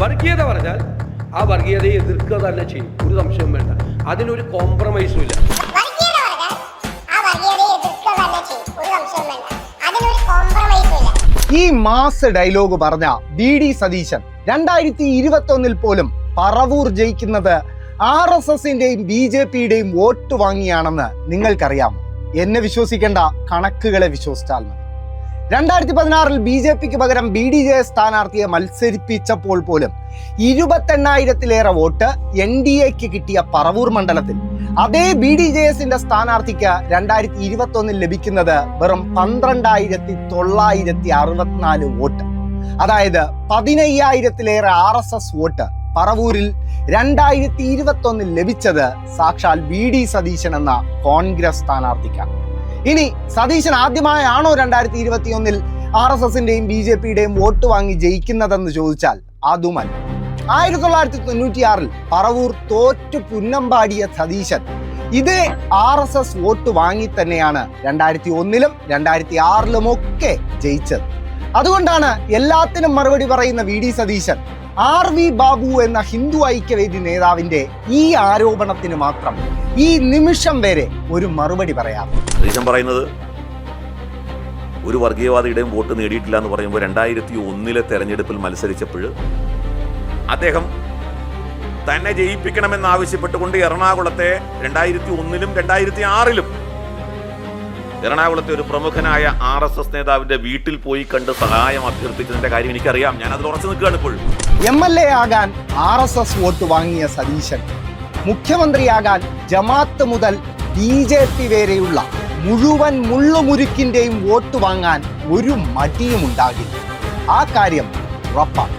വർഗീയത പറഞ്ഞാൽ ആ വർഗീയതയെ എതിർക്കുക തന്നെ ചെയ്യും, ഒരു സംശയവും വേണ്ട. അതിനൊരു കോംപ്രമൈസും ഇല്ല. ഈ മാസ് ഡയലോഗ് പറഞ്ഞ വി.ഡി. സതീശൻ 2021 പോലും പറവൂർ ജയിക്കുന്നത് RSSന്റെയും BJPയുടെയും വോട്ട് വാങ്ങിയാണെന്ന് നിങ്ങൾക്കറിയാമോ? എന്നെ വിശ്വസിക്കേണ്ട, കണക്കുകളെ വിശ്വസിച്ചാൽ മതി. 2016 BJPക്ക് പകരം BDJS സ്ഥാനാർത്ഥിയെ മത്സരിപ്പിച്ചപ്പോൾ പോലും 28,000-ലേറെ വോട്ട് NDAക്ക് കിട്ടിയ പറവൂർ മണ്ഡലത്തിൽ അതേ BDJSന്റെ സ്ഥാനാർത്ഥിക്ക് 2021 ലഭിക്കുന്നത് വെറും 12,964 വോട്ട്. അതായത് 15,000-ലേറെ RSS വോട്ട് പറവൂരിൽ 2021 ലഭിച്ചത് സാക്ഷാൽ വി.ഡി. സതീശൻ എന്ന കോൺഗ്രസ് സ്ഥാനാർത്ഥിക്കാണ്. ഇനി സതീശൻ ആദ്യമായാണോ 2021 RSSന്റെയും BJPയുടെയും വോട്ട് വാങ്ങി ജയിക്കുന്നതെന്ന് ചോദിച്ചാൽ അതുമല്ല. 1996 പറവൂർ തോറ്റു പുന്നമ്പാടിയ സതീശൻ ഇതേ RSS വോട്ട് വാങ്ങി തന്നെയാണ് 2001 2006 ഒക്കെ ജയിച്ചത്. അതുകൊണ്ടാണ് എല്ലാത്തിനും മറുപടി പറയുന്ന വി.ഡി. സതീശൻ R.V. ബാബു എന്ന ഹിന്ദു ഐക്യവേദി നേതാവിന്റെ ഈ ആരോപണത്തിന് മാത്രം ഈ നിമിഷം വരെ ഒരു മറുപടി പറയാം. സതീശൻ പറയുന്നത് ഒരു വർഗീയവാദിയുടെയും വോട്ട് നേടിയിട്ടില്ല എന്ന് പറയുമ്പോൾ 2001 തെരഞ്ഞെടുപ്പിൽ മത്സരിച്ചപ്പോൾ അദ്ദേഹം തന്നെ ജയിപ്പിക്കണമെന്ന് ആവശ്യപ്പെട്ടുകൊണ്ട് എറണാകുളത്തെ 2001 2006 എറണാകുളത്തെ ഒരു പ്രമുഖനായ RSS നേതാവിന്റെ വീട്ടിൽ പോയി കണ്ട് സഹായം അഭ്യർത്ഥിച്ചതിന്റെ കാര്യം എനിക്കറിയാം. ഞാൻ അതിൽ ഉറച്ചു നിൽക്കുകയാണ്. ഇപ്പോൾ MLA ആകാൻ RSS വോട്ട് വാങ്ങിയ സതീശൻ മുഖ്യമന്ത്രിയാകാൻ ജമാഅത്ത് മുതൽ BJP വരെയുള്ള മുഴുവൻ മുള്ളുമുരുക്കിന്റെയും വോട്ട് വാങ്ങാൻ ഒരു മടിയും ഉണ്ടാകില്ല. ആ കാര്യം ഉറപ്പാണ്.